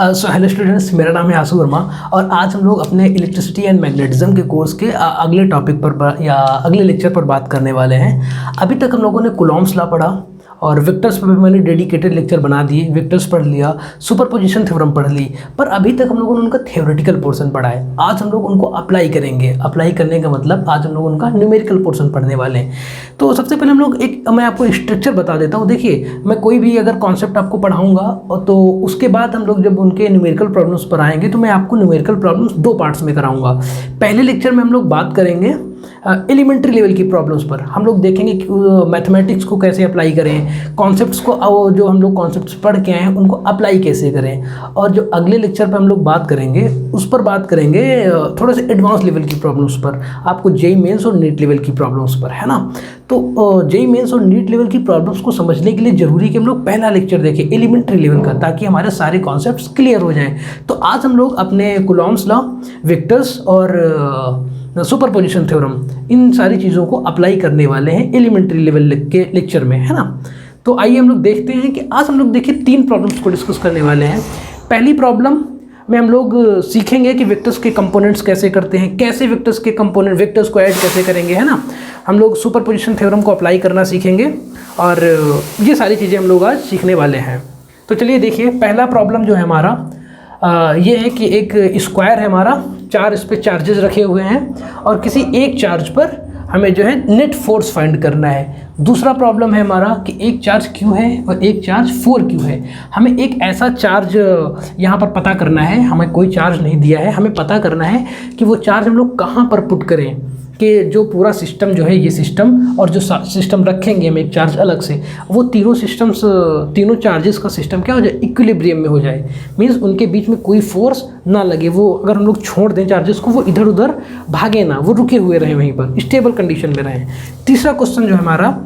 Hello students, मेरा नाम है आशु वर्मा और आज हम लोग अपने इलेक्ट्रिसिटी एंड मैग्नेटिज्म के कोर्स के अगले टॉपिक पर या अगले लेक्चर पर बात करने वाले हैं। अभी तक हम लोगों ने कूलॉम्स लॉ पढ़ा और वेक्टर्स पर भी मैंने डेडिकेटेड लेक्चर बना दिए। वेक्टर्स पढ़ लिया, सुपरपोजिशन थ्योरम पढ़ ली, पर अभी तक हम लोगों ने उनका थ्योरेटिकल पोर्शन पढ़ा है। आज हम लोग उनको अप्लाई करेंगे। अप्लाई करने का मतलब आज हम लोग उनका न्यूमेरिकल पोर्शन पढ़ने वाले हैं। तो सबसे पहले हम लोग मैं आपको स्ट्रक्चर बता देता हूँ। देखिए, मैं कोई भी अगर कॉन्सेप्ट आपको पढ़ाऊँगा तो उसके बाद हम लोग जब उनके न्यूमेरिकल प्रॉब्लम्स पर आएंगे तो मैं आपको न्यूमेरिकल प्रॉब्लम्स दो पार्ट्स में कराऊंगा। पहले लेक्चर में हम लोग बात करेंगे एलिमेंट्री लेवल की प्रॉब्लम्स पर। हम लोग देखेंगे कि मैथमेटिक्स को कैसे अप्लाई करें, कॉन्सेप्ट्स को जो हम लोग कॉन्सेप्ट्स पढ़ के आए हैं उनको अप्लाई कैसे करें। और जो अगले लेक्चर पर हम लोग बात करेंगे उस पर बात करेंगे थोड़े से एडवांस लेवल की प्रॉब्लम्स पर, आपको जेईई मेंस और नीट लेवल की प्रॉब्लम्स पर, है ना। तो जेईई मेंस और नीट लेवल की प्रॉब्लम्स को समझने के लिए जरूरी कि हम लोग पहला लेक्चर देखें एलिमेंट्री लेवल का, ताकि हमारे सारे कॉन्सेप्ट्स क्लियर हो जाएं। तो आज हम लोग अपने कूलॉम्स लॉ, वेक्टर्स और सुपरपोजिशन थ्योरम, इन सारी चीज़ों को अप्लाई करने वाले हैं एलिमेंट्री लेवल के लेक्चर में, है ना। तो आइए हम लोग देखते हैं कि आज हम लोग देखिए तीन प्रॉब्लम्स को डिस्कस करने वाले हैं। पहली प्रॉब्लम में हम लोग सीखेंगे कि वेक्टर्स के कंपोनेंट्स कैसे करते हैं, कैसे वेक्टर्स के कंपोनेंट वेक्टर्स को ऐड कैसे करेंगे, है ना। हम लोग सुपरपोजिशन थ्योरम को अप्लाई करना सीखेंगे और ये सारी चीज़ें हम लोग आज सीखने वाले हैं। तो चलिए देखिए, पहला प्रॉब्लम जो है हमारा ये है कि एक स्क्वायर है हमारा, चार इस पे चार्जेस रखे हुए हैं और किसी एक चार्ज पर हमें जो है नेट फोर्स फाइंड करना है। दूसरा प्रॉब्लम है हमारा कि एक चार्ज Q है और एक चार्ज 4Q है। हमें एक ऐसा चार्ज यहाँ पर पता करना है, हमें कोई चार्ज नहीं दिया है, हमें पता करना है कि वो चार्ज हम लोग कहाँ पर पुट करें कि जो पूरा सिस्टम जो है, ये सिस्टम और जो सिस्टम रखेंगे हम एक चार्ज अलग से, वो तीनों सिस्टम्स, तीनों चार्जेस का सिस्टम क्या हो जाए, इक्विलिब्रियम में हो जाए। मीन्स उनके बीच में कोई फोर्स ना लगे, वो अगर हम लोग छोड़ दें चार्जेस को, वो इधर उधर भागे ना, वो रुके हुए रहें वहीं पर, स्टेबल कंडीशन में रहें। तीसरा क्वेश्चन जो है हमारा,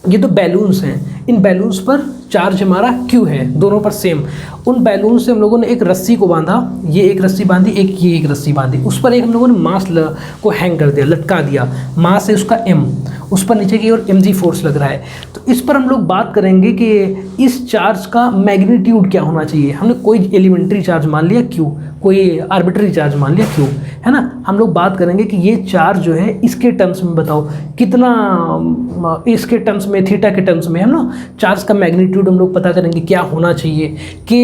ये तो बैलून्स हैं, इन बैलून्स पर चार्ज हमारा Q है, दोनों पर सेम। उन बैलून से हम लोगों ने एक रस्सी को बांधा, ये एक रस्सी बांधी, ये एक रस्सी बांधी, उस पर एक हम लोगों ने मास को हैंग कर दिया, लटका दिया। मास है उसका M, उस पर नीचे की ओर mg फोर्स लग रहा है। तो इस पर हम लोग बात करेंगे कि इस चार्ज का मैग्नीट्यूड क्या होना चाहिए। हमने कोई एलिमेंट्री चार्ज मान लिया Q, कोई आर्बिट्री चार्ज मान लिया Q, है ना। हम लोग बात करेंगे कि ये चार्ज जो है इसके टर्म्स में बताओ कितना, इसके टर्म्स में, थीटा के टर्म्स में, है ना। चार्ज का मैग्नीट्यूड हम लोग पता करेंगे क्या होना चाहिए कि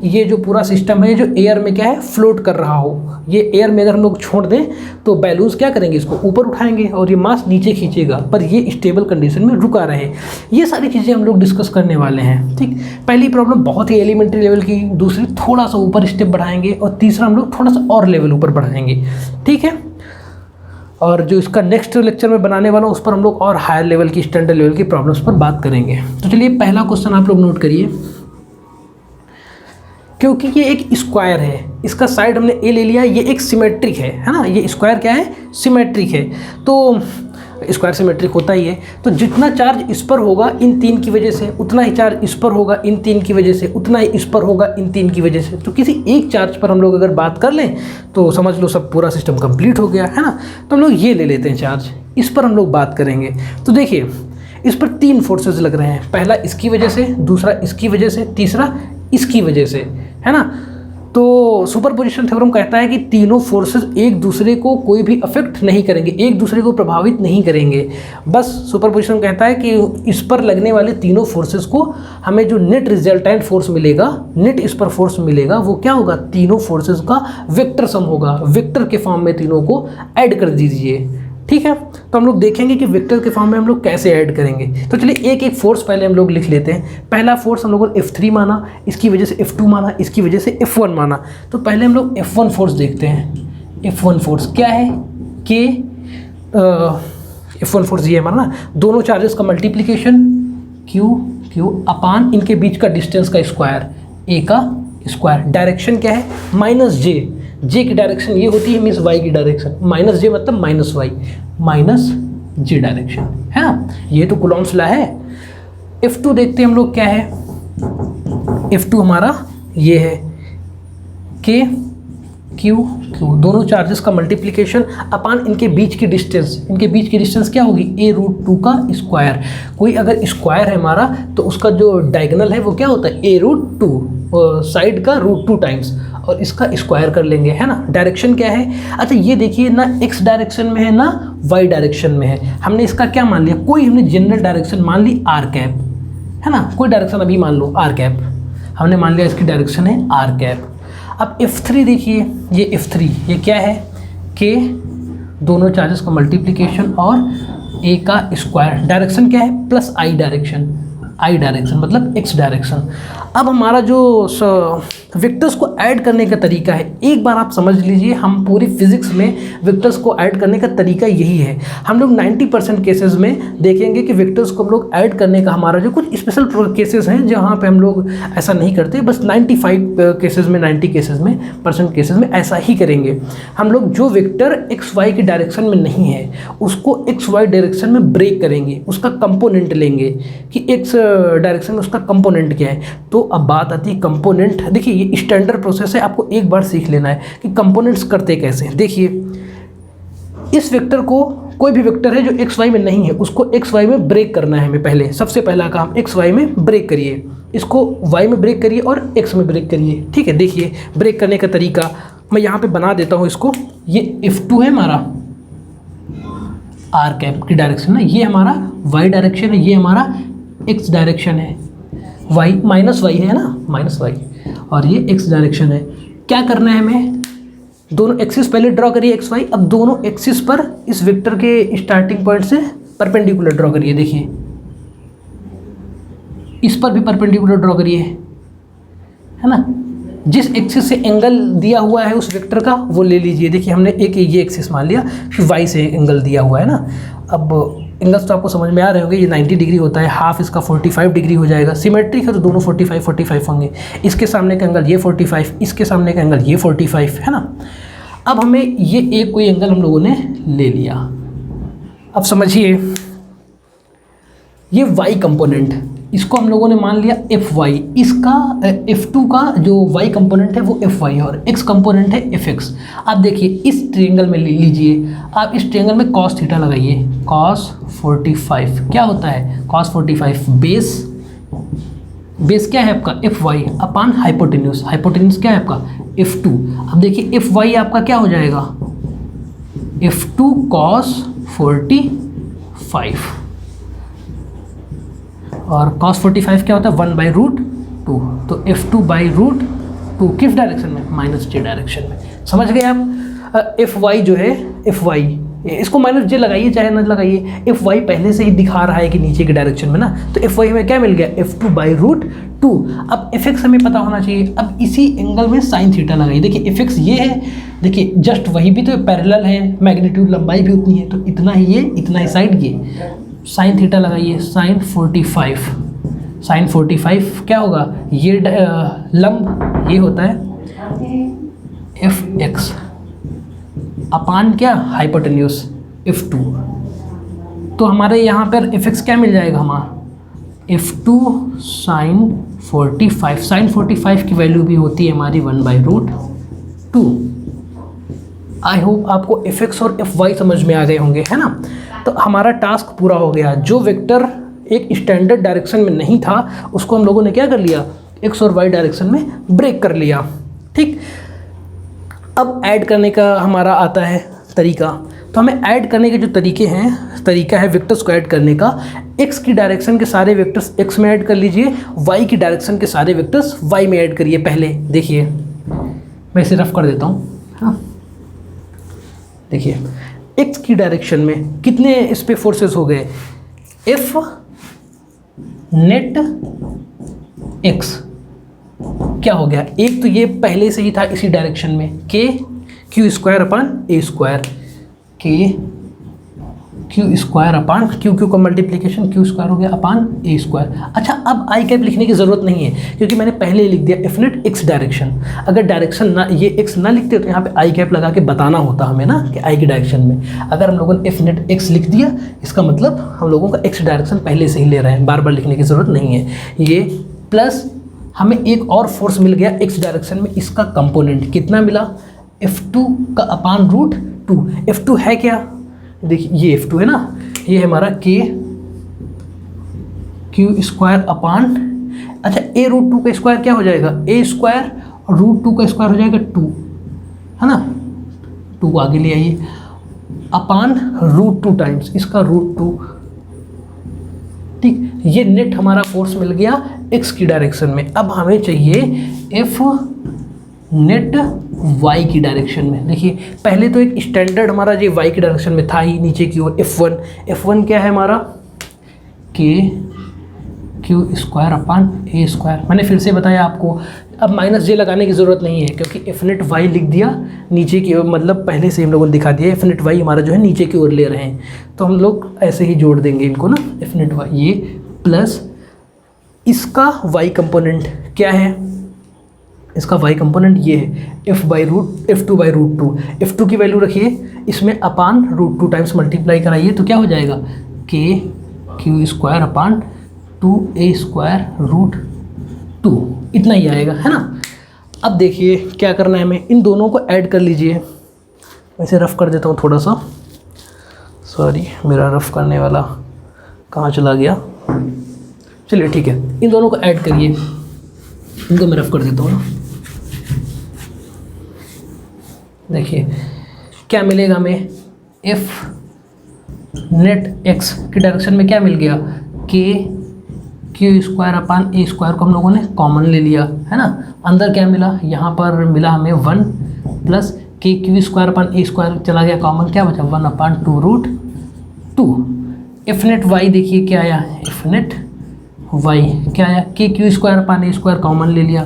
ये जो पूरा सिस्टम है जो एयर में क्या है, फ्लोट कर रहा हो। ये एयर में अगर हम लोग छोड़ दें तो बैलून्स क्या करेंगे, इसको ऊपर उठाएंगे और ये मास नीचे खींचेगा, पर ये स्टेबल कंडीशन में रुका रहे। ये सारी चीज़ें हम लोग डिस्कस करने वाले हैं, ठीक। पहली प्रॉब्लम बहुत ही एलिमेंट्री लेवल की, दूसरी थोड़ा सा ऊपर स्टेप बढ़ाएंगे और तीसरा हम लोग थोड़ा सा और लेवल ऊपर बढ़ाएंगे, ठीक है। और जो इसका नेक्स्ट लेक्चर में बनाने वाला हूँ उस पर हम लोग और हायर लेवल की, स्टैंडर्ड लेवल की प्रॉब्लम्स पर बात करेंगे। तो चलिए पहला क्वेश्चन आप लोग नोट करिए। क्योंकि ये एक स्क्वायर है, इसका साइड हमने ए ले लिया, ये एक सिमेट्रिक है ना। ये स्क्वायर क्या है, सिमेट्रिक है। तो स्क्वायर सिमेट्रिक होता ही है। तो जितना चार्ज इस पर होगा इन तीन की वजह से, उतना ही चार्ज इस पर होगा इन तीन की वजह से, उतना ही इस पर होगा इन तीन की वजह से। तो किसी एक चार्ज पर हम लोग अगर बात कर लें तो समझ लो सब पूरा सिस्टम कंप्लीट हो गया, है ना। तो हम लोग ये ले लेते हैं चार्ज, इस पर हम लोग बात करेंगे। तो देखिए, इस पर तीन फोर्सेस लग रहे हैं, पहला इसकी वजह से, दूसरा इसकी वजह से, तीसरा इसकी वजह से, है ना। तो सुपरपोजिशन थ्योरम कहता है कि तीनों फोर्सेस एक दूसरे को कोई भी अफेक्ट नहीं करेंगे, एक दूसरे को प्रभावित नहीं करेंगे। बस सुपरपोजिशन कहता है कि इस पर लगने वाले तीनों फोर्सेस को हमें जो नेट रिजल्टेंट फोर्स मिलेगा, नेट इस पर फोर्स मिलेगा, वो क्या होगा, तीनों फोर्सेस का वेक्टर सम होगा। वेक्टर के फॉर्म में तीनों को ऐड कर दीजिए, ठीक है। तो हम लोग देखेंगे कि वेक्टर के फॉर्म में हम लोग कैसे ऐड करेंगे। तो चलिए एक एक फोर्स पहले हम लोग लिख लेते हैं। पहला फोर्स हम लोगों ने F3 माना, इसकी वजह से F2 माना, इसकी वजह से F1 माना। तो पहले हम लोग F1 फोर्स देखते हैं। F1 फोर्स क्या है कि F1 फोर्स ये हमारा ना, दोनों चार्जेस का मल्टीप्लीकेशन Q अपान इनके बीच का डिस्टेंस का स्क्वायर, A का स्क्वायर। डायरेक्शन क्या है, -J, J की डायरेक्शन ये होती है, मीन्स Y की डायरेक्शन, -J मतलब -Y, -J डायरेक्शन, है ना। ये तो कूलॉम्स लॉ है। F2 देखते हैं हम लोग क्या है। F2 हमारा ये है K Q, दोनों चार्जेस का मल्टीप्लिकेशन अपान इनके बीच की डिस्टेंस। इनके बीच की डिस्टेंस क्या होगी, A√2 का स्क्वायर। कोई अगर स्क्वायर है हमारा तो उसका जो डायगोनल है वो क्या होता है, A√2, साइड का √2 टाइम्स और इसका स्क्वायर कर लेंगे, है ना। डायरेक्शन क्या है, अच्छा ये देखिए ना x डायरेक्शन में है ना y डायरेक्शन में है। हमने इसका क्या मान लिया, कोई हमने जनरल डायरेक्शन मान ली r कैप, है ना। कोई डायरेक्शन अभी मान लो r कैप, हमने मान लिया इसकी डायरेक्शन है r कैप। अब F3 देखिए, ये F3 ये क्या है, k दोनों चार्जेस का मल्टीप्लिकेशन और a का स्क्वायर। डायरेक्शन क्या है, प्लस i डायरेक्शन मतलब x डायरेक्शन। अब हमारा जो वेक्टर्स को ऐड करने का तरीका है, एक बार आप समझ लीजिए, हम पूरी फिजिक्स में वेक्टर्स को ऐड करने का तरीका यही है। हम लोग 90% केसेस में देखेंगे कि वेक्टर्स को हम लोग ऐड करने का, हमारा जो कुछ स्पेशल केसेस हैं जहाँ पे हम लोग ऐसा नहीं करते, बस 95 केसेस में 90 केसेस में % केसेस में ऐसा ही करेंगे। हम लोग जो वेक्टर एक्स वाई की डायरेक्शन में नहीं है उसको एक्स वाई डायरेक्शन में ब्रेक करेंगे, उसका कंपोनेंट लेंगे कि एक्स डायरेक्शन में उसका कंपोनेंट क्या है। तो अब बात आती है कंपोनेंट। देखिए ये स्टैंडर्ड प्रोसेस है, आपको एक बार सीख लेना है कि कंपोनेंट्स करते कैसे हैं। देखिए इस वेक्टर को, कोई भी वेक्टर है जो एक्स वाई में नहीं है उसको एक्स वाई में ब्रेक करना है हमें। पहले सबसे पहला काम एक्स वाई में ब्रेक करिए, इसको वाई में ब्रेक करिए और एक्स में ब्रेक करिए, ठीक है। देखिए ब्रेक करने का तरीका मैं यहाँ पे बना देता हूँ इसको। ये F2 है हमारा r कैप की डायरेक्शन है, ये हमारा y डायरेक्शन है, ये हमारा x डायरेक्शन है, y माइनस वाई है ना, माइनस वाई, और ये x डायरेक्शन है। क्या करना है हमें, दोनों एक्सिस पहले ड्रॉ करिए एक्स वाई। अब दोनों एक्सिस पर इस वेक्टर के स्टार्टिंग पॉइंट से परपेंडिकुलर ड्रॉ करिए। देखिए इस पर भी परपेंडिकुलर ड्रॉ करिए, है ना। जिस एक्सिस से एंगल दिया हुआ है उस वेक्टर का वो ले लीजिए। देखिए हमने एक ये एक्सिस मान लिया कि वाई से एंगल दिया हुआ है ना। अब एंगल्स तो आपको समझ में आ रहे होंगे, ये 90 डिग्री होता है, हाफ इसका 45 डिग्री हो जाएगा। सिमेट्रिक है तो दोनों 45 होंगे। इसके सामने का एंगल ये 45, इसके सामने का एंगल ये 45, है ना। अब हमें ये एक कोई एंगल हम लोगों ने ले लिया। अब समझिए ये y कंपोनेंट, इसको हम लोगों ने मान लिया Fy, इसका F2 का जो y कंपोनेंट है वो Fy है और x कंपोनेंट है Fx। आप देखिए इस ट्रायंगल में ले लीजिए, आप इस ट्रायंगल में cos थीटा लगाइए। cos 45 क्या होता है, cos 45 बेस क्या है आपका Fy अपान हाइपोटेन्यूस, हाइपोटेन्यूस क्या है आपका F2। अब देखिए Fy आपका क्या हो जाएगा, F2 cos 45 और cos 45 क्या होता है 1/√2। तो F2/√2 किस डायरेक्शन में, -j डायरेक्शन में। समझ गए आप। Fy जो है Fy, इसको -j लगाइए चाहे ना लगाइए, Fy पहले से ही दिखा रहा है कि नीचे की डायरेक्शन में ना, तो Fy में क्या मिल गया F2/√2। अब Fx हमें पता होना चाहिए। अब इसी एंगल में sin थीटा लगाइए। देखिए Fx ये है, देखिए जस्ट वही भी तो पैरेलल है, मैग्नीट्यूड लंबाई भी उतनी है, तो इतना ही ये, इतना ही साइड ये। साइन थीटा लगाइए, साइन 45 क्या होगा, ये लंब ये होता है Fx अपान क्या हाइपोटेन्यूस F2। तो हमारे यहाँ पर Fx क्या मिल जाएगा हमारा F2 साइन 45। साइन 45 की वैल्यू भी होती है हमारी 1/√2। आई होप आपको Fx और Fy समझ में आ गए होंगे, है ना। तो हमारा टास्क पूरा हो गया। जो वेक्टर एक स्टैंडर्ड डायरेक्शन में नहीं था उसको हम लोगों ने क्या कर लिया, एक्स और वाई डायरेक्शन में ब्रेक कर लिया, ठीक। अब ऐड करने का हमारा आता है तरीका। तो हमें ऐड करने के जो तरीका है वेक्टर्स को ऐड करने का, एक्स की डायरेक्शन के सारे वेक्टर्स एक्स में ऐड कर लीजिए, वाई की डायरेक्शन के सारे वेक्टर्स वाई में ऐड करिए। पहले देखिए मैं इसे रफ कर देता हूँ, हाँ। देखिए एक्स की डायरेक्शन में कितने इस पे फोर्सेस हो गए, F नेट x क्या हो गया, एक तो ये पहले से ही था इसी डायरेक्शन में, k q² अपान a², q² अपान q का मल्टीप्लिकेशन q² हो गया अपान a²। अच्छा अब आई कैप लिखने की ज़रूरत नहीं है क्योंकि मैंने पहले ही लिख दिया F नेट x डायरेक्शन। अगर डायरेक्शन ना ये x ना लिखते तो यहाँ पे आई कैप लगा के बताना होता हमें ना कि आई की डायरेक्शन में। अगर हम लोगों ने F नेट x लिख दिया इसका मतलब हम लोगों का x डायरेक्शन पहले से ही ले रहे हैं, बार बार लिखने की ज़रूरत नहीं है। ये प्लस हमें एक और फोर्स मिल गया x डायरेक्शन में, इसका कंपोनेंट कितना मिला F2 का अपान √2। F2 है क्या, देखिए ये F2 है ना, ये हमारा q² अपान अच्छा ए रूट 2 का स्क्वायर क्या हो जाएगा, ए स्क्वायर और रूट 2 का स्क्वायर हो जाएगा 2, है ना, 2 आगे ले आइए, अपान रूट 2 टाइम्स इसका रूट 2। ठीक, ये नेट हमारा फोर्स मिल गया एक्स की डायरेक्शन में। अब हमें चाहिए एफ नेट वाई की डायरेक्शन में। देखिए पहले तो एक स्टैंडर्ड हमारा जो वाई की डायरेक्शन में था ही नीचे की ओर F1 क्या है हमारा, के क्यू स्क्वायर अपान ए स्क्वायर। मैंने फिर से बताया आपको, अब माइनस जे लगाने की ज़रूरत नहीं है क्योंकि एफ नेट वाई लिख दिया नीचे की ओर, मतलब पहले से हम लोगों ने दिखा दिया एफ नेट वाई हमारा जो है नीचे की ओर ले रहे हैं, तो हम लोग ऐसे ही जोड़ देंगे इनको ना, एफ नेट वाई ये प्लस इसका वाई कंपोनेंट क्या है, इसका वाई कंपोनेंट ये है F two by root two. F2 की वैल्यू रखिए इसमें अपान रूट 2 टाइम्स मल्टीप्लाई कराइए तो क्या हो जाएगा, K Q square upon 2a square root 2, इतना ही आएगा, है ना। अब देखिए क्या करना है हमें, इन दोनों को ऐड कर लीजिए। वैसे रफ़ कर देता हूँ थोड़ा सा, सॉरी मेरा रफ़ करने वाला कहाँ चला गया, चलिए ठीक है, इन दोनों को ऐड करिए, इनको मैं रफ़ कर देता हूँ ना। देखिए क्या मिलेगा हमें, एफ नेट एक्स की डायरेक्शन में क्या मिल गया, के क्यू स्क्वायर अपान ए स्क्वायर को हम लोगों ने कॉमन ले लिया, है ना। अंदर क्या मिला, यहाँ पर मिला हमें 1 प्लस के क्यू स्क्वायर अपान ए स्क्वायर चला गया कॉमन, क्या बचा 1 अपान 2 रूट 2। एफ नेट वाई देखिए क्या आया, एफ नेट वाई क्या आया, के क्यू स्क्वायर अपान ए स्क्वायर कॉमन ले लिया,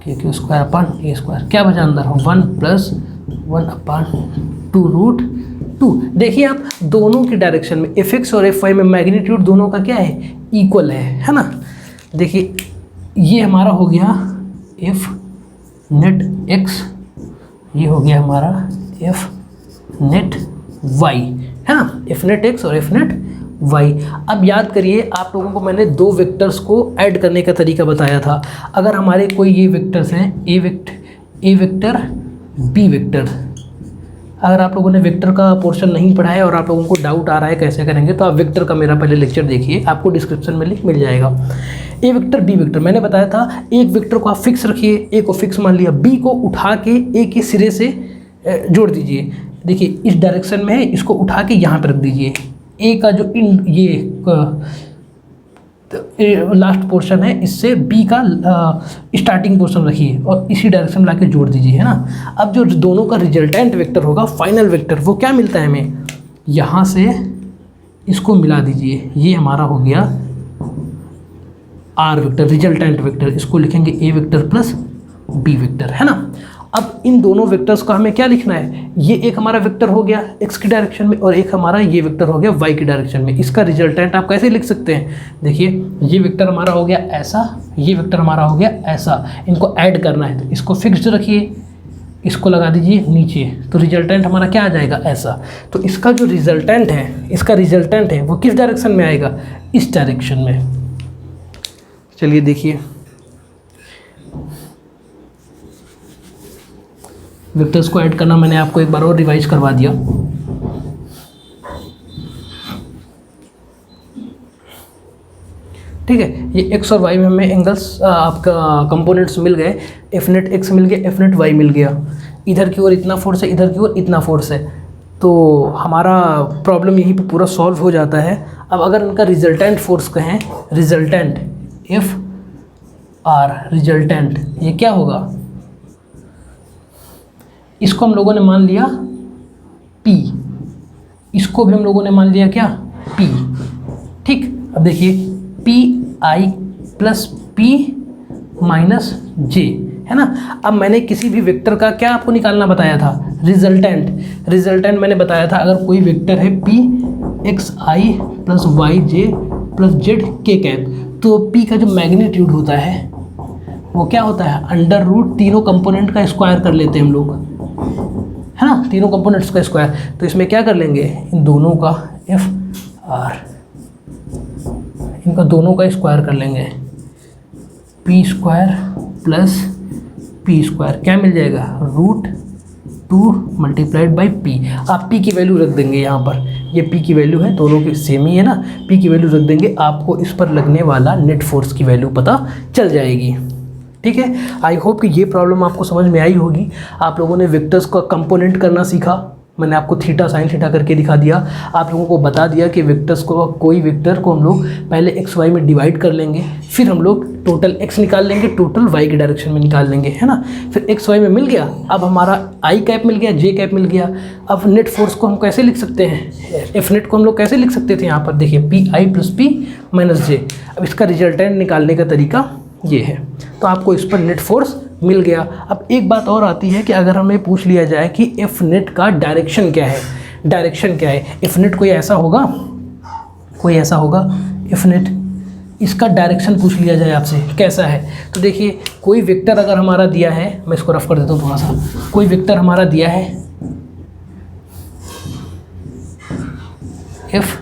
के क्यू स्क्वायर अपान ए स्क्वायर क्या बचा अंदर 1 प्लस 1 अपान 2 रूट 2। देखिए आप दोनों की डायरेक्शन में एफ एक्स और एफ वाई में मैग्नीट्यूड दोनों का क्या है, इक्वल है ना। देखिए ये हमारा हो गया एफ नेट एक्स, ये हो गया हमारा एफ नेट वाई, है ना, एफ नेट एक्स और एफ नेट वाई। अब याद करिए आप लोगों को मैंने दो वेक्टर्स को ऐड करने का तरीका बताया था। अगर हमारे कोई ये वेक्टर्स हैं ए वेक्टर बी वेक्टर, अगर आप लोगों ने वेक्टर का पोर्शन नहीं पढ़ा है और आप लोगों को डाउट आ रहा है कैसे करेंगे, तो आप वेक्टर का मेरा पहले लेक्चर देखिए, आपको डिस्क्रिप्शन में लिंक मिल जाएगा। ए वेक्टर बी वेक्टर मैंने बताया था, एक वेक्टर को आप फिक्स रखिए, ए को फिक्स मान लिया, बी को उठा के ए के सिरे से जोड़ दीजिए। देखिए इस डायरेक्शन में है, इसको उठा के यहाँ पर रख दीजिए। ए का जो लास्ट पोर्शन है इससे बी का स्टार्टिंग पोर्शन रखिए और इसी डायरेक्शन में लाके जोड़ दीजिए, है ना। अब जो दोनों का रिजल्टेंट वेक्टर होगा, फाइनल वेक्टर, वो क्या मिलता है हमें, यहाँ से इसको मिला दीजिए, ये हमारा हो गया आर वेक्टर, रिजल्टेंट वेक्टर। इसको लिखेंगे ए वेक्टर प्लस बी वेक्टर, है ना। अब इन दोनों वेक्टर्स का हमें क्या लिखना है, ये एक हमारा वेक्टर हो गया एक्स की डायरेक्शन में और एक हमारा ये वेक्टर हो गया वाई की डायरेक्शन में। इसका रिजल्टेंट आप कैसे लिख सकते हैं, देखिए ये वेक्टर हमारा हो गया ऐसा, ये वेक्टर हमारा हो गया ऐसा, इनको ऐड करना है तो इसको फिक्स्ड रखिए, इसको लगा दीजिए नीचे, तो रिजल्टेंट हमारा क्या आ जाएगा ऐसा। तो इसका जो रिजल्टेंट है वो किस डायरेक्शन में आएगा, इस डायरेक्शन में। चलिए देखिए वेक्टर्स को ऐड करना मैंने आपको एक बार और रिवाइज करवा दिया। ठीक है, ये एक्स और वाई में हमें एंगल्स आपका कंपोनेंट्स मिल गए, एफ नेट एक्स मिल गया, एफ नेट वाई मिल गया। इधर की ओर इतना फोर्स है, इधर की ओर इतना फोर्स है, तो हमारा प्रॉब्लम यहीं पे पूरा सॉल्व हो जाता है। अब अगर इनका रिजल्टेंट फोर्स कहें, रिजल्टेंट एफ आर, रिजल्टेंट ये क्या होगा, इसको हम लोगों ने मान लिया P, इसको भी हम लोगों ने मान लिया क्या P। ठीक, अब देखिए P I plus P minus J, है ना। अब मैंने किसी भी वेक्टर का क्या आपको निकालना बताया था, रिजल्टेंट मैंने बताया था अगर कोई वेक्टर है P एक्स आई प्लस वाई जे प्लस जेड के कैप, तो P का जो मैग्नीट्यूड होता है वो क्या होता है, अंडर रूट तीनों कंपोनेंट का स्क्वायर कर लेते हैं हम लोग, है ना, तीनों कंपोनेंट्स का स्क्वायर। तो इसमें क्या कर लेंगे, इन दोनों का एफ आर, इनका दोनों का स्क्वायर कर लेंगे, P square plus P square क्या मिल जाएगा, रूट 2 मल्टीप्लाइड बाई पी। आप पी की वैल्यू रख देंगे यहाँ पर, ये पी की वैल्यू है, दोनों की सेम ही है ना, पी की वैल्यू रख देंगे, आपको इस पर लगने वाला नेट फोर्स की वैल्यू पता चल जाएगी। ठीक है, आई होप कि ये प्रॉब्लम आपको समझ में आई होगी। आप लोगों ने वेक्टर्स का कंपोनेंट करना सीखा, मैंने आपको थीटा साइन थीटा करके दिखा दिया, आप लोगों को बता दिया कि वेक्टर्स को, कोई वेक्टर को हम लोग पहले एक्स वाई में डिवाइड कर लेंगे, फिर हम लोग टोटल एक्स निकाल लेंगे, टोटल वाई के डायरेक्शन में निकाल लेंगे, है ना। फिर एक्स वाई में मिल गया, अब हमारा आई कैप मिल गया, जे कैप मिल गया। अब नेट फोर्स को हम कैसे लिख सकते हैं, एफ नेट को हम लोग कैसे लिख सकते थे, यहाँ पर देखिए P I plus P minus J. अब इसका रिजल्टेंट निकालने का तरीका ये है, तो आपको इस पर नेट फोर्स मिल गया। अब एक बात और आती है कि अगर हमें पूछ लिया जाए कि एफ नेट का डायरेक्शन क्या है, डायरेक्शन क्या है, एफ नेट कोई ऐसा होगा एफ नेट, इसका डायरेक्शन पूछ लिया जाए आपसे कैसा है, तो देखिए कोई वेक्टर अगर हमारा दिया है, मैं इसको रफ कर देता हूँ थोड़ा सा, कोई वेक्टर हमारा दिया है एफ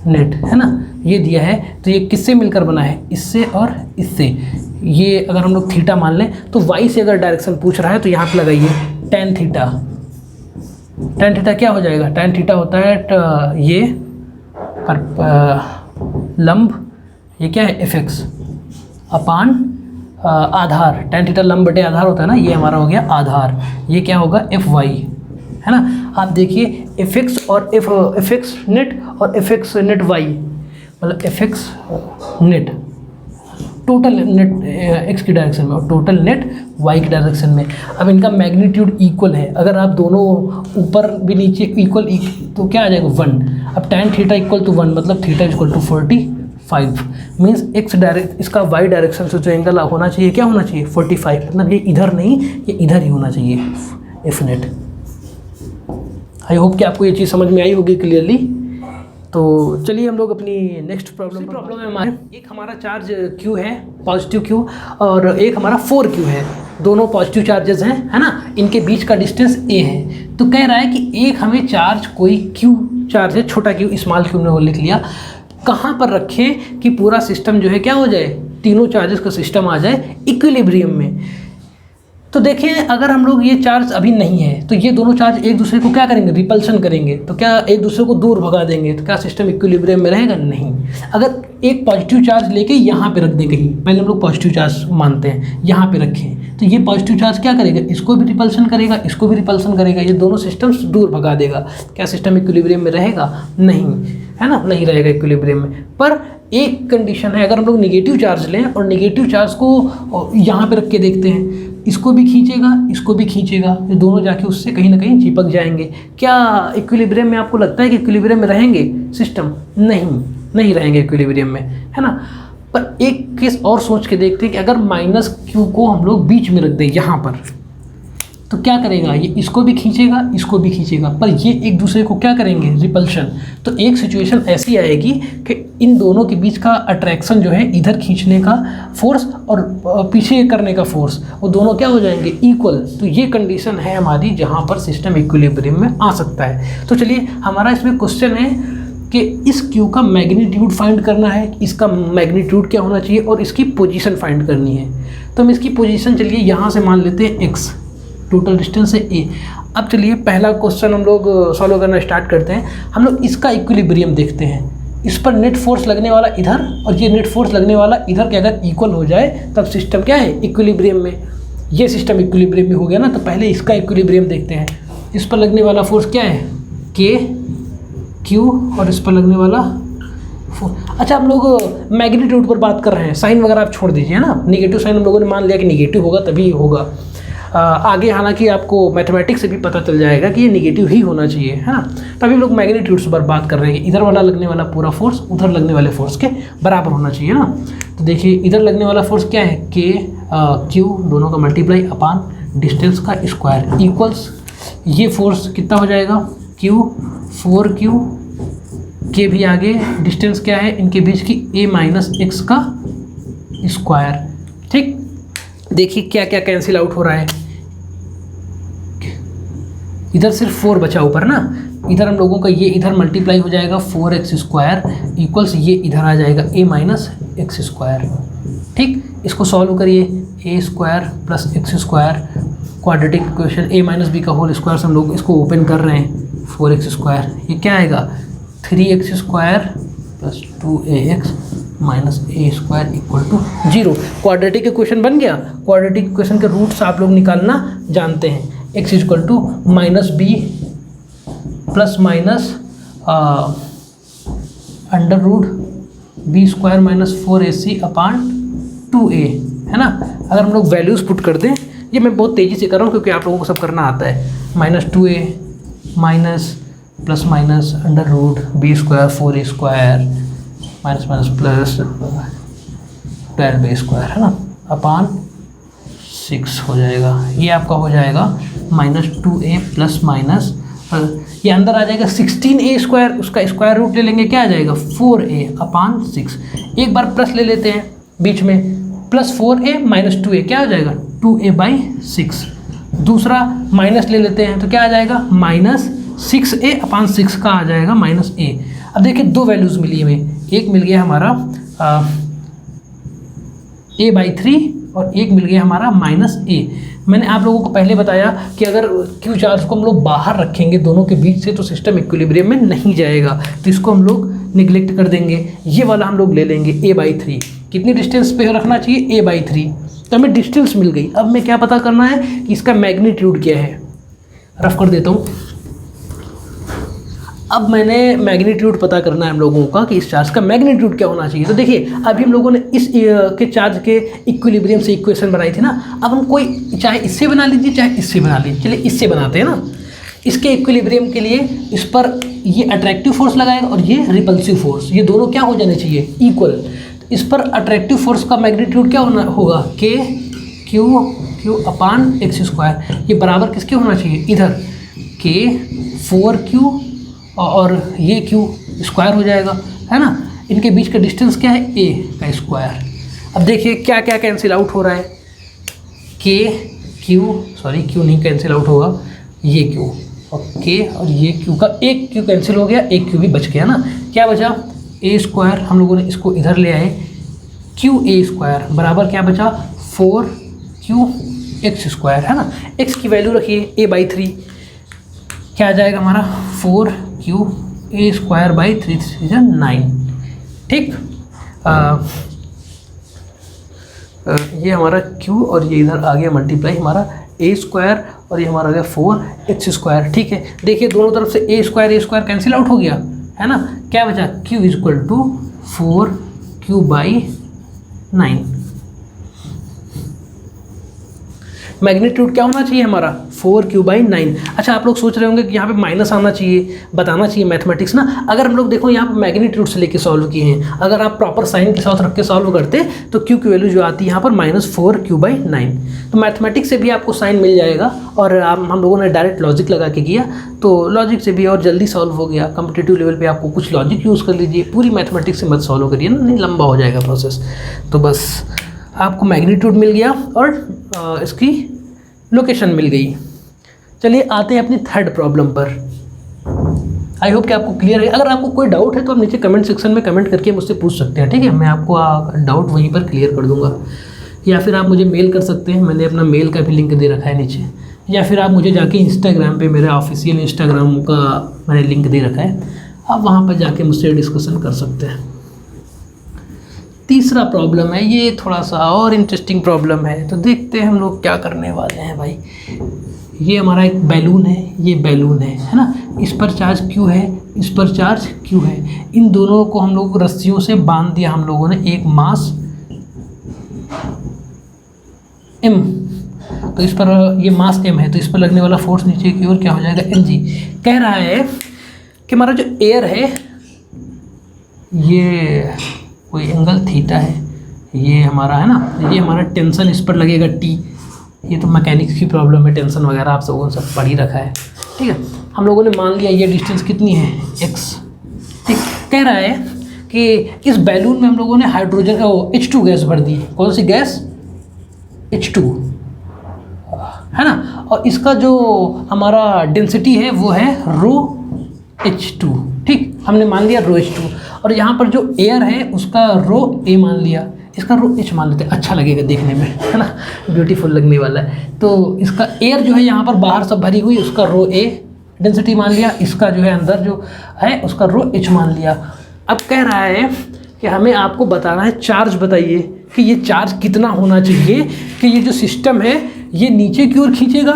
नेट, है ना, ये दिया है, तो ये किससे मिलकर बना है, इससे और इससे। ये अगर हम लोग थीटा मान लें तो वाई से अगर डायरेक्शन पूछ रहा है तो यहाँ पे लगाइए टेन थीटा। टेन थीटा क्या हो जाएगा, टेन थीटा होता है ये लंब, ये क्या है एफ एक्स अपान आधार, टेन थीटा लंब बटे आधार होता है ना, ये हमारा हो गया आधार, ये क्या होगा एफ वाई, है ना। आप देखिए एफ एक्स और एफ एक्स नेट और एफ एक्स नेट वाई, मतलब F x net total net x की डायरेक्शन में और टोटल नेट वाई की डायरेक्शन में। अब इनका मैग्नीट्यूड इक्वल है, अगर आप दोनों ऊपर भी नीचे इक्वल तो क्या आ जाएगा 1। अब tan थीटा इक्वल टू 1 मतलब theta equal to 45 means X direct, इसका वाई डायरेक्शन से जो एंगल होना चाहिए क्या होना चाहिए 45, मतलब ये इधर नहीं, ये इधर ही होना चाहिए एफ नेट। आई होप कि आपको ये चीज़ समझ में आई होगी क्लियरली। तो चलिए हम लोग अपनी नेक्स्ट प्रॉब्लम है हमारे, एक हमारा चार्ज Q है पॉजिटिव Q और एक हमारा 4Q है, दोनों पॉजिटिव चार्जेस हैं, है ना, इनके बीच का डिस्टेंस a है। तो कह रहा है कि एक हमें चार्ज कोई Q चार्ज है, छोटा Q स्मॉल Q हमने वो लिख लिया, कहाँ पर रखें कि पूरा सिस्टम जो है क्या हो जाए, तीनों चार्जेस का सिस्टम आ जाए इक्विलिब्रियम में। तो देखें अगर हम लोग ये चार्ज अभी नहीं है तो ये दोनों चार्ज एक दूसरे को क्या करेंगे, रिपल्शन करेंगे, तो क्या एक दूसरे को दूर भगा देंगे, तो क्या सिस्टम इक्विलिब्रियम में रहेगा, नहीं। अगर एक पॉजिटिव चार्ज लेके यहाँ पे रख दें कहीं, पहले हम लोग पॉजिटिव चार्ज मानते हैं, यहाँ पे रखें, तो ये पॉजिटिव चार्ज क्या करेगा, इसको भी रिपल्शन करेगा, इसको भी रिपल्शन करेगा, ये दोनों सिस्टम्स दूर भगा देगा। क्या सिस्टम इक्विलिब्रियम में रहेगा, नहीं, है ना, नहीं रहेगा इक्विलिब्रियम में। पर एक कंडीशन है, अगर हम लोग निगेटिव चार्ज लें और निगेटिव चार्ज को यहाँ पे रख के देखते हैं, इसको भी खींचेगा, इसको भी खींचेगा, ये दोनों जाके उससे कहीं ना कहीं चिपक जाएंगे। क्या इक्विलिब्रियम में आपको लगता है कि इक्विलिब्रियम में रहेंगे सिस्टम, नहीं रहेंगे इक्विलिब्रियम में, है ना। पर एक केस और सोच के देखते हैं कि अगर माइनस क्यू को हम लोग बीच में रख दें यहाँ पर, तो क्या करेगा, ये इसको भी खींचेगा, इसको भी खींचेगा, पर ये एक दूसरे को क्या करेंगे, रिपल्शन। तो एक सिचुएशन ऐसी आएगी कि इन दोनों के बीच का अट्रैक्शन जो है, इधर खींचने का फोर्स और पीछे करने का फोर्स, वो दोनों क्या हो जाएंगे, इक्वल। तो ये कंडीशन है हमारी जहाँ पर सिस्टम इक्विलिब्रियम में आ सकता है। तो चलिए हमारा इसमें क्वेश्चन है कि इस क्यू का मैग्नीट्यूड फाइंड करना है, इसका मैग्नीट्यूड क्या होना चाहिए और इसकी पोजीशन फाइंड करनी है। तो हम इसकी पोजीशन चलिए यहाँ से मान लेते हैं x, टोटल डिस्टेंस है a। अब चलिए पहला क्वेश्चन हम लोग सॉल्व करना स्टार्ट करते हैं। हम लोग इसका इक्विलिब्रियम देखते हैं, इस पर नेट फोर्स लगने वाला इधर और ये नेट फोर्स लगने वाला इधर के अगर इक्वल हो जाए तब सिस्टम क्या है, इक्विलिब्रियम में। ये सिस्टम इक्विलिब्रियम में हो गया ना, तो पहले इसका इक्विलिब्रियम देखते हैं। इस पर लगने वाला फोर्स क्या है, k q, और इस पर लगने वाला अच्छा हम लोग मैग्नीट्यूड पर बात कर रहे हैं, साइन वगैरह आप छोड़ दीजिए ना, निगेटिव साइन हम लोगों ने मान लिया कि निगेटिव होगा तभी होगा। आगे हालांकि आपको मैथमेटिक्स से भी पता चल जाएगा कि ये निगेटिव ही होना चाहिए, है ना। तभी लोग मैग्नीट्यूड्स पर बात कर रहे हैं कि इधर वाला लगने वाला पूरा फोर्स उधर लगने वाले फोर्स के बराबर होना चाहिए ना। तो देखिए इधर लगने वाला फोर्स क्या है, के क्यू, दोनों का मल्टीप्लाई अपान डिस्टेंस का स्क्वायर इक्वल्स, ये फोर्स कितना हो जाएगा, क्यू 4Q, के भी आगे डिस्टेंस क्या है इनके बीच की a माइनस एक्स का स्क्वायर। ठीक, देखिए क्या क्या कैंसिल आउट हो रहा है, इधर सिर्फ 4 बचा ऊपर ना, इधर हम लोगों का ये इधर मल्टीप्लाई हो जाएगा 4x स्क्वायर इक्वल्स ये इधर आ जाएगा a माइनस एक्स स्क्वायर। ठीक, इसको सॉल्व करिए, a square plus X square quadratic equation a minus B का होल स्क्वायर से हम लोग इसको ओपन कर रहे हैं, 4x स्क्वायर, ये क्या आएगा 3x² plus 2ax minus a² equal to 0। Quadratic equation बन गया। क्वाड्रेटिक इक्वेशन के रूट्स आप लोग निकालना जानते हैं। x equal to minus B plus minus under root b² minus 4ac upon 2a, है ना। अगर हम लोग वैल्यूज़ पुट कर दें, ये मैं बहुत तेज़ी से कर रहा हूँ क्योंकि आप लोगों को सब करना आता है। Minus 2a minus plus minus under root b² 4a² minus minus plus 12a², है ना, अपान 6 हो जाएगा। ये आपका हो जाएगा माइनस 2a प्लस माइनस, ये अंदर आ जाएगा 16a², उसका स्क्वायर रूट ले लेंगे, क्या आ जाएगा 4a अपान 6। एक बार प्लस ले लेते हैं बीच में, प्लस 4a माइनस 2a क्या हो जाएगा 2a/6। दूसरा माइनस ले लेते हैं तो क्या आ जाएगा माइनस 6a अपान 6 का आ जाएगा माइनस a। अब देखिए दो वैल्यूज़ मिली हमें, एक मिल गया हमारा a/3 और एक मिल गया हमारा माइनस a। मैंने आप लोगों को पहले बताया कि अगर क्यू चार्ज को हम लोग बाहर रखेंगे दोनों के बीच से तो सिस्टम इक्विलिब्रियम में नहीं जाएगा, तो इसको हम लोग निगलेक्ट कर देंगे। ये वाला हम लोग ले लेंगे a/3। कितनी डिस्टेंस पे रखना चाहिए a/3, तो हमें डिस्टेंस मिल गई। अब मैं क्या पता करना है कि इसका मैग्नीट्यूड क्या है, रफ कर देता हूँ। अब मैंने मैग्नीट्यूड पता करना है हम लोगों का कि इस चार्ज का मैग्नीट्यूड क्या होना चाहिए। तो देखिए अभी हम लोगों ने इस के चार्ज के इक्विलिब्रियम से इक्वेशन बनाई थी ना। अब हम कोई चाहे इससे बना लीजिए चाहे इससे बना लीजिए, चलिए इससे बनाते हैं ना। इसके इक्विलिब्रियम के लिए इस पर ये अट्रैक्टिव फोर्स लगाएगा और ये रिपल्सिव फोर्स, ये दोनों क्या हो जाने चाहिए इक्वल। इस पर अट्रैक्टिव फोर्स का मैग्नीट्यूड क्या होगा k q अपान x²। ये बराबर किसके होना चाहिए, इधर k 4q और ये q स्क्वायर हो जाएगा, है ना। इनके बीच का डिस्टेंस क्या है a का स्क्वायर। अब देखिए क्या क्या कैंसिल आउट हो रहा है, q नहीं कैंसिल आउट होगा, ये q और k और ये q का एक q कैंसिल हो गया, एक q भी बच गया ना। क्या बचा a², हम लोगों ने इसको इधर ले आए, qa² बराबर क्या बचा 4qx², है ना। x की वैल्यू रखिए a/3, क्या आ जाएगा हमारा 4qa²/3 9। ठीक, ये हमारा q और ये इधर आ गया मल्टीप्लाई हमारा a² और ये हमारा आ गया 4x²। ठीक है, देखिए दोनों तरफ से a² कैंसिल आउट हो गया, है ना। क्या बचा q equal to 4q/9। Magnitude क्या होना चाहिए हमारा 4q/9। अच्छा आप लोग सोच रहे होंगे कि यहाँ पे माइनस आना चाहिए, बताना चाहिए मैथमेटिक्स ना। अगर हम लोग देखो यहाँ पे मैग्नीट्यूड से लेके सॉल्व किए हैं, अगर आप प्रॉपर साइन के साथ रख के सॉल्व करते तो q की वैल्यू जो आती है यहाँ पर -4q/9। तो मैथमेटिक्स से भी आपको साइन मिल जाएगा और हम लोगों ने डायरेक्ट लॉजिक लगा के किया तो लॉजिक से भी और जल्दी सॉल्व हो गया। कम्पिटिटिव लेवल पर आपको कुछ लॉजिक यूज़ कर लीजिए, पूरी मैथमेटिक्स से मत सॉल्व करिए ना, नहीं लंबा हो जाएगा प्रोसेस। तो बस आपको मैग्नीट्यूड मिल गया और इसकी लोकेशन मिल गई। चलिए आते हैं अपनी थर्ड प्रॉब्लम पर। आई होप कि आपको क्लियर है। अगर आपको कोई डाउट है तो आप नीचे कमेंट सेक्शन में कमेंट करके मुझसे पूछ सकते हैं, ठीक है। मैं आपको डाउट वहीं पर क्लियर कर दूंगा, या फिर आप मुझे मेल कर सकते हैं, मैंने अपना मेल का भी लिंक दे रखा है नीचे, या फिर आप मुझे जाके इंस्टाग्राम पे मेरे ऑफिशियल इंस्टाग्राम का मैंने लिंक दे रखा है, आप वहाँ पर जाके मुझसे डिस्कशन कर सकते हैं। तीसरा प्रॉब्लम है, ये थोड़ा सा और इंटरेस्टिंग प्रॉब्लम है, तो देखते हैं हम लोग क्या करने वाले हैं भाई। ये हमारा एक बैलून है, ये बैलून है ना। इस पर चार्ज Q है, इस पर चार्ज Q है। इन दोनों को हम लोग रस्सियों से बांध दिया हम लोगों ने, एक मास M, तो इस पर ये मास M है तो इस पर लगने वाला फोर्स नीचे की ओर क्या हो जाएगा mg। कह रहा है कि हमारा जो एयर है ये कोई एंगल थीटा है, ये हमारा है ना, ये हमारा टेंशन इस पर लगेगा T। ये तो मैकेनिक्स की प्रॉब्लम है, टेंशन वगैरह आप लोगों ने सब पढ़ ही रखा है, ठीक है। हम लोगों ने मान लिया ये डिस्टेंस कितनी है x। ठीक, कह रहा है कि इस बैलून में हम लोगों ने हाइड्रोजन H2 गैस भर दी। कौन सी गैस, H2, है ना। और इसका जो हमारा डेंसिटी है वो है ρH2। ठीक, हमने मान लिया ρH2 और यहाँ पर जो एयर है उसका ρA मान लिया, इसका ρH मान लेते हैं, अच्छा लगेगा देखने में, है ना, ब्यूटीफुल लगने वाला है। तो इसका एयर जो है यहाँ पर बाहर सब भरी हुई, उसका ρA डेंसिटी मान लिया, इसका जो है अंदर जो है उसका रो एच मान लिया। अब कह रहा है कि हमें आपको बताना है चार्ज, बताइए कि ये चार्ज कितना होना चाहिए कि ये जो सिस्टम है ये नीचे की ओर खींचेगा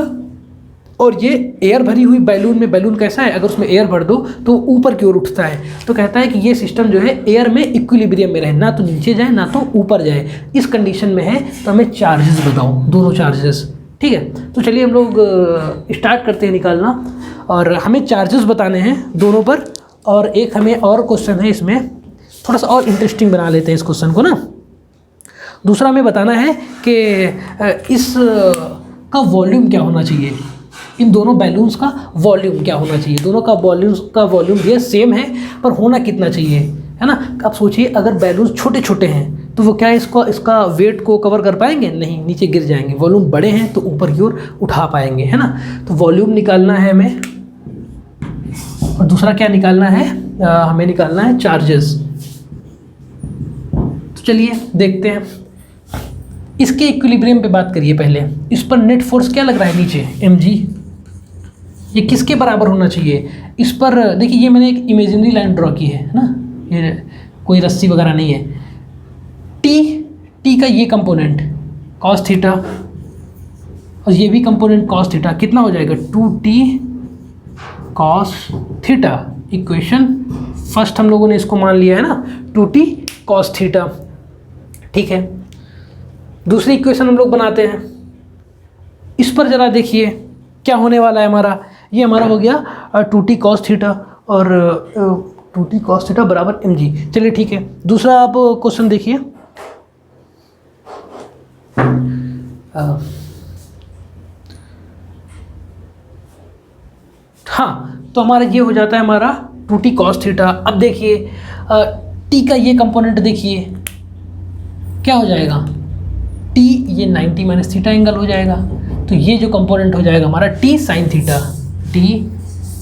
और ये एयर भरी हुई बैलून में, बैलून कैसा है अगर उसमें एयर भर दो तो ऊपर की ओर उठता है। तो कहता है कि ये सिस्टम जो है एयर में इक्विलिब्रियम में रहे, ना तो नीचे जाए ना तो ऊपर जाए, इस कंडीशन में है। तो हमें चार्जेस बताओ, दोनों चार्जेस, ठीक है। तो चलिए हम लोग स्टार्ट करते हैं निकालना, और हमें चार्जेस बताने हैं दोनों पर। और एक हमें और क्वेश्चन है, इसमें थोड़ा सा और इंटरेस्टिंग बना लेते हैं इस क्वेश्चन को ना। दूसरा हमें बताना है कि इस का वॉल्यूम क्या होना चाहिए, इन दोनों बैलून्स का वॉल्यूम क्या होना चाहिए। दोनों का वॉल्यूम भी सेम है पर होना कितना चाहिए, है ना। अब सोचिए अगर बैलून्स छोटे छोटे हैं तो वो क्या इसका वेट को कवर कर पाएंगे, नहीं, नीचे गिर जाएंगे। वॉल्यूम बड़े हैं तो ऊपर की ओर उठा पाएंगे, है ना। तो वॉल्यूम निकालना है हमें, और दूसरा क्या निकालना है, हमें निकालना है चार्जेस। तो चलिए देखते हैं, इसके इक्विलिब्रियम पे बात करिए पहले। इस पर नेट फोर्स क्या लग रहा है नीचे, mg, ये किसके बराबर होना चाहिए। इस पर देखिए, ये मैंने एक इमेजिनरी लाइन ड्रॉ की है ना, ये कोई रस्सी वगैरह नहीं है। टी का ये कंपोनेंट cos थीटा और ये भी कंपोनेंट cos थीटा, कितना हो जाएगा 2t cos theta. Equation first हम लोगों ने इसको मान लिया है ना, 2t cos थीटा, ठीक है। दूसरी इक्वेशन हम लोग बनाते हैं, इस पर ज़रा देखिए क्या होने वाला है हमारा। ये हमारा हो गया 2t cos थीटा और 2t cos थीटा बराबर mg। चलिए ठीक है, दूसरा आप क्वेश्चन देखिए। हाँ, तो हमारा ये हो जाता है हमारा 2t cos थीटा। अब देखिए t का ये कंपोनेंट देखिए क्या हो जाएगा, t ये 90 माइनस थीटा एंगल हो जाएगा। तो ये जो कंपोनेंट हो जाएगा हमारा t sine theta, t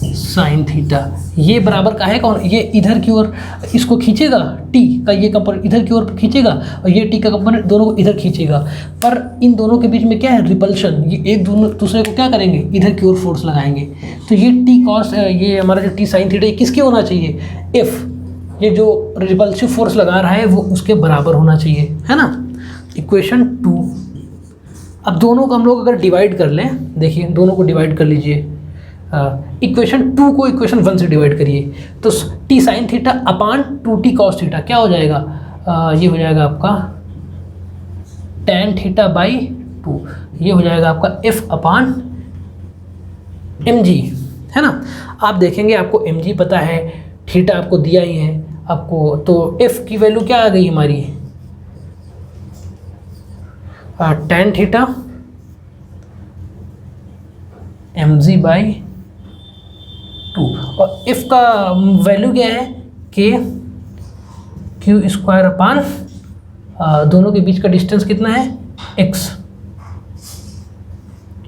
sine theta, ये बराबर का है कौन, ये इधर की ओर इसको खींचेगा, t का ये कंपोनेंट इधर की ओर खींचेगा और ये t का कंपोनेंट दोनों को इधर खींचेगा। पर इन दोनों के बीच में क्या है, रिपल्शन, ये एक दूसरे को क्या करेंगे, इधर की ओर फोर्स लगाएंगे। तो ये t cos, ये हमारा जो t साइन थीटा किसके होना चाहिए, f, ये जो रिपल्सिव फोर्स लगा रहा है वो उसके बराबर होना चाहिए, है ना। इक्वेशन 2। अब दोनों को हम लोग अगर डिवाइड कर लें, देखिए दोनों को डिवाइड कर लीजिए, इक्वेशन 2 को इक्वेशन 1 से डिवाइड करिए, तो t sine theta upon 2t cos theta क्या हो जाएगा, ये हो जाएगा आपका tan थीटा बाई 2, ये हो जाएगा आपका f अपान mg, है ना। आप देखेंगे आपको mg पता है, थीटा आपको दिया ही है आपको, तो f की वैल्यू क्या आ गई हमारी, tan थीटा mg बाई 2, और f का वैल्यू क्या है, क्यू स्क्वायर अपान दोनों के बीच का डिस्टेंस कितना है, x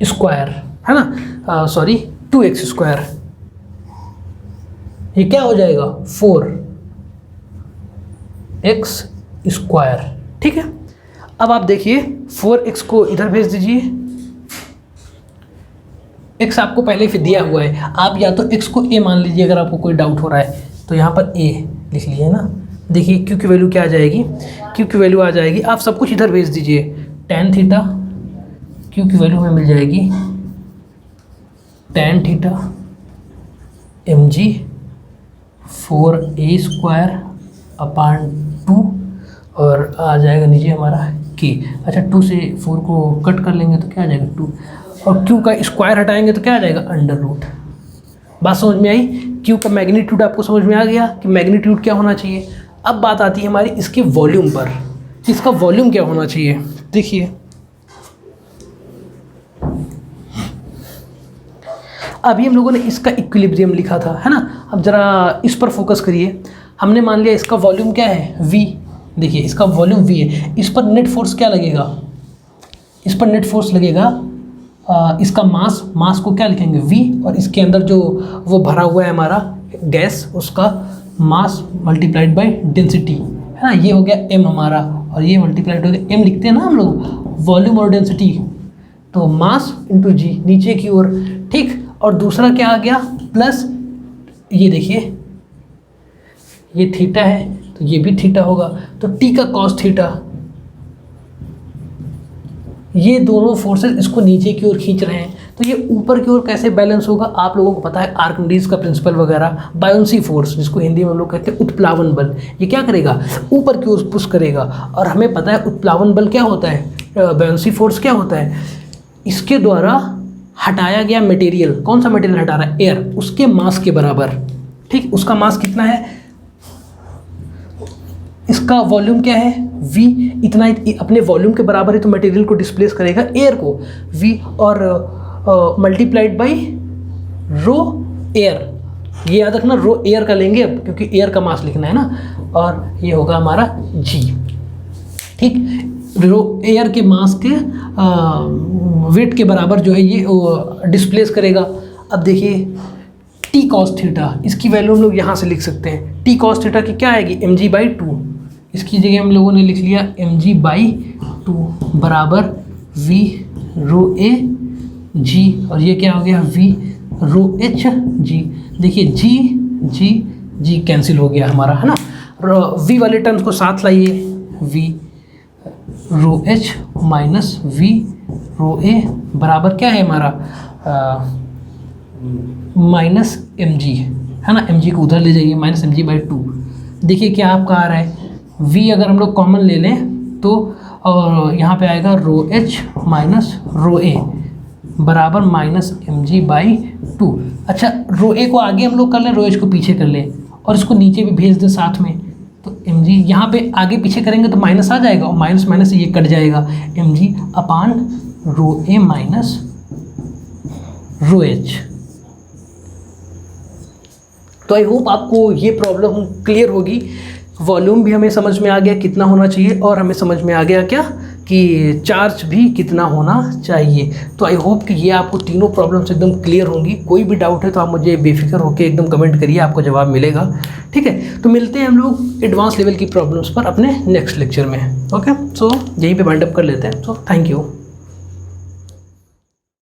स्क्वायर, है ना, सॉरी 2x स्क्वायर, ये क्या हो जाएगा 4x स्क्वायर, ठीक है। अब आप देखिए 4x को इधर भेज दीजिए, x आपको पहले से दिया हुआ है, आप या तो x को a मान लीजिए अगर आपको कोई डाउट हो रहा है, तो यहाँ पर a लिख लीजिए ना। देखिए q की वैल्यू क्या आ जाएगी, q की वैल्यू आ जाएगी, आप सब कुछ इधर भेज दीजिए, tan थीटा, q की वैल्यू हमें मिल जाएगी tan theta mg 4a square upon 2, और आ जाएगा नीचे हमारा k। अच्छा 2 से 4 को कट कर लेंगे तो क्या आ जाएगा 2, और q का स्क्वायर हटाएंगे तो क्या आ जाएगा अंडर रूट। बात समझ में आई, q का मैग्नीट्यूड आपको समझ में आ गया कि मैग्नीट्यूड क्या होना चाहिए। अब बात आती है हमारी इसके वॉल्यूम पर, इसका वॉल्यूम क्या होना चाहिए। देखिए अभी हम लोगों ने इसका इक्विलिब्रियम लिखा था, है ना। अब ज़रा इस पर फोकस करिए, हमने मान लिया इसका वॉल्यूम क्या है v, देखिए इसका वॉल्यूम v है, इस पर नेट फोर्स क्या लगेगा, इस पर नेट फोर्स लगेगा इसका मास को क्या लिखेंगे v, और इसके अंदर जो वो भरा हुआ है हमारा गैस, उसका मास मल्टीप्लाइड बाय डेंसिटी, है ना। ये हो गया m हमारा, और ये मल्टीप्लाइड हो गया m, लिखते हैं ना हम लोग वॉल्यूम और डेंसिटी, तो मास इंटू जी नीचे की ओर, ठीक। और दूसरा क्या आ गया प्लस ये देखिए ये थीटा है तो ये भी थीटा होगा, तो टी का कॉस थीटा, ये दोनों फोर्सेस इसको नीचे की ओर खींच रहे हैं, तो ये ऊपर की ओर कैसे बैलेंस होगा आप लोगों को पता है, आर्किमिडीज का प्रिंसिपल वगैरह, बायोंसी फोर्स जिसको हिंदी में हम लोग कहते हैं उत्प्लावन बल, ये क्या करेगा ऊपर की ओर पुश करेगा। और हमें पता है उत्प्लावन बल क्या होता है, बायोंसी फोर्स क्या होता है, इसके द्वारा हटाया गया मटेरियल, कौन सा मटेरियल हटा रहा है, एयर, उसके मास के बराबर, ठीक, उसका मास कितना है, इसका वॉल्यूम क्या है v, इतना अपने वॉल्यूम के बराबर है तो मटेरियल को डिस्प्लेस करेगा एयर को v, और मल्टीप्लाइड बाई रो एयर, ये याद रखना रो एयर का लेंगे अब क्योंकि एयर का मास लिखना है ना, और ये होगा हमारा g, ठीक, रो एयर के मास के वेट के बराबर जो है ये डिस्प्लेस करेगा। अब देखिए टी कॉस थीटा, इसकी वैल्यू हम लोग यहाँ से लिख सकते हैं, टी कॉस थीटा की क्या आएगी mg/2, इसकी जगह हम लोगों ने लिख लिया mg/2 बराबर v रो a g, और ये क्या हो गया v रो h g। देखिए g कैंसिल हो गया हमारा, है ना, v वाले टर्म्स को साथ लाइए, v rho h minus v rho a बराबर क्या है हमारा माइनस mg, है ना, mg को उधर ले जाइए, माइनस mg/2। देखिए क्या आपका आ रहा है v, अगर हम लोग कॉमन ले लें तो और यहाँ पे आएगा रो h माइनस रो a बराबर माइनस mg/2। अच्छा रो a को आगे हम लोग कर लें, रो h को पीछे कर लें और इसको नीचे भी भेज दें साथ में, तो mg यहाँ पे आगे पीछे करेंगे तो माइनस आ जाएगा और माइनस माइनस से ये कट जाएगा, mg upon rho a minus rho h। तो आई होप आपको ये प्रॉब्लम क्लियर होगी, वॉल्यूम भी हमें समझ में आ गया कितना होना चाहिए और हमें समझ में आ गया क्या कि चार्ज भी कितना होना चाहिए। तो आई होप कि ये आपको तीनों प्रॉब्लम्स एकदम क्लियर होंगी। कोई भी डाउट है तो आप मुझे बेफिक्र होकर एकदम कमेंट करिए, आपको जवाब मिलेगा, ठीक है। तो मिलते हैं हम लोग एडवांस लेवल की प्रॉब्लम्स पर अपने नेक्स्ट लेक्चर में, ओके। सो यहीं पे वाइंड अप कर लेते हैं। So thank you.